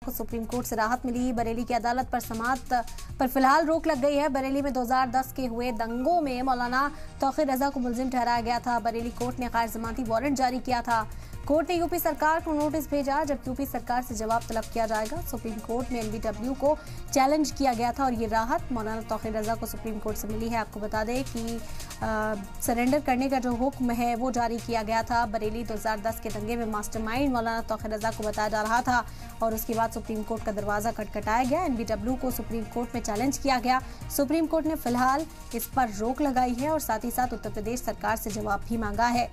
को supreme court से राहत मिली। बरेली की अदालत पर समाअत पर फिलहाल रोक लग गई है। बरेली में 2010 के हुए दंगों में मौलाना तौक़ीर रज़ा को मुलजिम ठहराया गया था। बरेली कोर्ट ने गैर जमानती वारंट जारी किया था। कोर्ट ने यूपी सरकार को नोटिस भेजा, जबकि यूपी सरकार से जवाब तलब किया जाएगा। सुप्रीम कोर्ट में एनबीडब्ल्यू को चैलेंज किया गया था और ये राहत मौलाना तौक़ीर रज़ा को सुप्रीम कोर्ट से मिली है। आपको बता दें कि सरेंडर करने का जो हुक्म है वो जारी किया गया था। बरेली 2010 के दंगे में मास्टरमाइंड मौलाना तौक़ीर रज़ा को बताया जा रहा था और उसके बाद सुप्रीम कोर्ट का दरवाजा खटखटाया गया। एनबीडब्ल्यू को सुप्रीम कोर्ट में चैलेंज किया गया। सुप्रीम कोर्ट ने फिलहाल इस पर रोक लगाई है और साथ ही साथ उत्तर प्रदेश सरकार से जवाब भी मांगा है।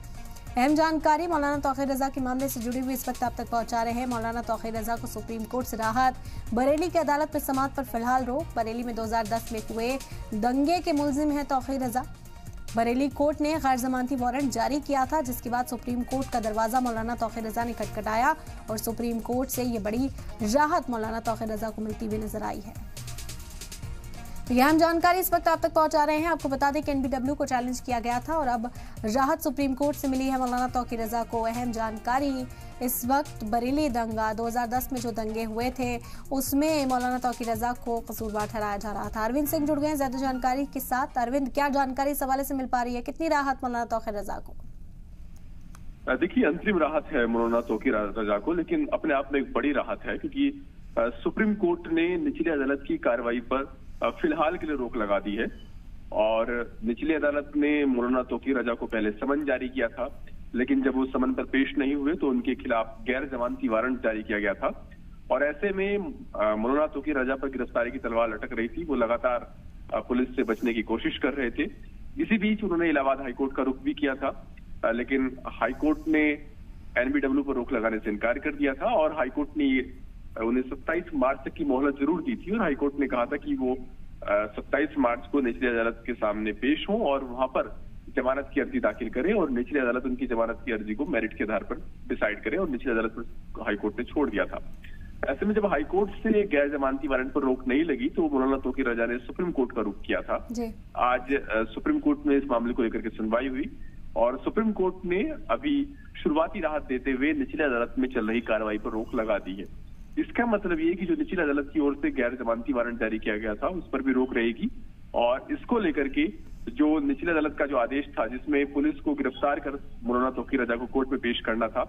अहम जानकारी मौलाना तौक़ीर रज़ा के मामले से जुड़ी हुई इस वक्त आप तक पहुंचा रहे हैं। मौलाना तौक़ीर रज़ा को सुप्रीम कोर्ट से राहत, बरेली की अदालत में समाअत पर फिलहाल रोक। बरेली में 2010 में हुए दंगे के मुलजिम हैं तौक़ीर रज़ा। बरेली कोर्ट ने गैर जमानती वारंट जारी किया था, जिसके बाद सुप्रीम कोर्ट का दरवाजा मौलाना तौक़ीर रज़ा ने खटखटाया और सुप्रीम कोर्ट से ये बड़ी राहत मौलाना तौक़ीर रज़ा को मिलती हुई नजर आई है। तो यह हम जानकारी इस वक्त आप तक पहुंचा रहे हैं। आपको बता दें कि एनबीडब्ल्यू को चैलेंज किया गया था और अब राहत सुप्रीम कोर्ट से मिली है मौलाना तौक़ीर रज़ा को। अहम जानकारी इस वक्त बरेली दंगा 2010 में जो दंगे हुए थे उसमें मौलाना तौक़ीर रज़ा को कसूरवार ठहराया जा रहा था। अरविंद सिंह जुड़ गए हैं ज्यादा जानकारी के साथ। अरविंद, क्या जानकारी इस हवाले से मिल पा रही है? कितनी राहत मौलाना तौक़ीर रज़ा को? देखिए, अंतरिम राहत है मौलाना तौक़ीर रज़ा को, लेकिन अपने आप में एक बड़ी राहत है क्योंकि सुप्रीम कोर्ट ने निचली अदालत की कार्रवाई पर फिलहाल के लिए रोक लगा दी है और निचली अदालत ने मौलाना तौक़ीर रज़ा को पहले समन जारी किया था, लेकिन जब वो समन पर पेश नहीं हुए तो उनके खिलाफ गैर जमानती वारंट जारी किया गया था। और ऐसे में मौलाना तौक़ीर रज़ा पर गिरफ्तारी की तलवार लटक रही थी। वो लगातार पुलिस से बचने की कोशिश कर रहे थे। इसी बीच उन्होंने इलाहाबाद हाईकोर्ट का रुख भी किया था, लेकिन हाईकोर्ट ने एनबीडब्ल्यू पर रोक लगाने से इनकार कर दिया था और हाईकोर्ट ने उन्हें 27 मार्च तक की मोहलत जरूर दी थी और हाईकोर्ट ने कहा था कि वो 27 मार्च को निचली अदालत के सामने पेश हों और वहां पर जमानत की अर्जी दाखिल करें और निचली अदालत उनकी जमानत की अर्जी को मेरिट के आधार पर डिसाइड करे और निचली अदालत पर हाईकोर्ट ने छोड़ दिया था। ऐसे में जब हाईकोर्ट से गैर जमानती वारंट पर रोक नहीं लगी तो मौलाना तौक़ीर रज़ा ने सुप्रीम कोर्ट का रुख किया था। आज सुप्रीम कोर्ट में इस मामले को लेकर के सुनवाई हुई और सुप्रीम कोर्ट ने अभी शुरुआती राहत देते हुए निचली अदालत में चल रही कार्रवाई पर रोक लगा दी है। इसका मतलब ये कि जो निचली अदालत की ओर से गैर जमानती वारंट जारी किया गया था उस पर भी रोक रहेगी और इसको लेकर के जो निचली अदालत का जो आदेश था जिसमें पुलिस को गिरफ्तार कर मौलाना तौक़ीर रज़ा को कोर्ट में पेश करना था,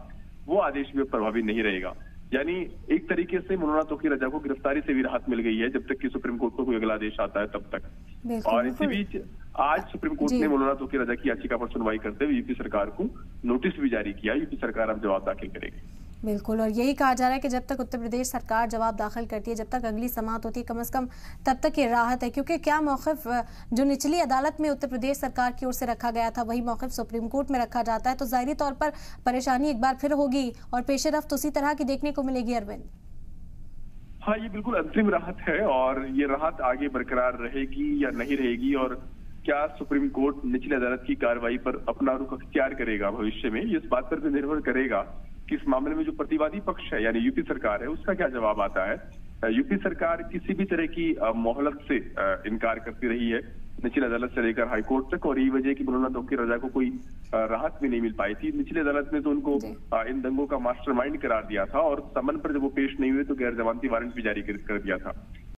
वो आदेश भी प्रभावी नहीं रहेगा। यानी एक तरीके से मौलाना तौक़ीर रज़ा को गिरफ्तारी से भी राहत मिल गई है जब तक कि सुप्रीम कोर्ट को कोई अगला आदेश आता है तब तक। और इसी बीच आज सुप्रीम कोर्ट ने मौलाना तौक़ीर रज़ा की याचिका पर सुनवाई करते हुए यूपी सरकार को नोटिस भी जारी किया। यूपी सरकार अब जवाब दाखिल करेगी। बिल्कुल, और यही कहा जा रहा है कि जब तक उत्तर प्रदेश सरकार जवाब दाखिल करती है, जब तक अगली समाअत होती है, कम से कम तब तक ये राहत है। क्योंकि क्या मौक़िफ़ जो निचली अदालत में उत्तर प्रदेश सरकार की ओर से रखा गया था वही मौक़िफ़ सुप्रीम कोर्ट में रखा जाता है तो ज़ाहिरी तौर पर परेशानी एक बार फिर होगी और पेशरफ्त उसी तरह की देखने को मिलेगी। अरविंद, हाँ, ये बिल्कुल अंतरिम राहत है और ये राहत आगे बरकरार रहेगी या नहीं रहेगी और क्या सुप्रीम कोर्ट निचली अदालत की कार्रवाई पर अपना रुख अख्तियार करेगा भविष्य में, इस बात पर भी निर्भर करेगा कि इस मामले में जो प्रतिवादी पक्ष है यानी यूपी सरकार है उसका क्या जवाब आता है। यूपी सरकार किसी भी तरह की मोहलत से इनकार करती रही है निचली अदालत से लेकर हाईकोर्ट तक और यही वजह कि मौलाना तौक़ीर रज़ा को कोई राहत भी नहीं मिल पाई थी। निचली अदालत ने तो उनको इन दंगों का मास्टरमाइंड करार दिया था और समन पर जब वो पेश नहीं हुए तो गैर जमानती वारंट भी जारी कर दिया था।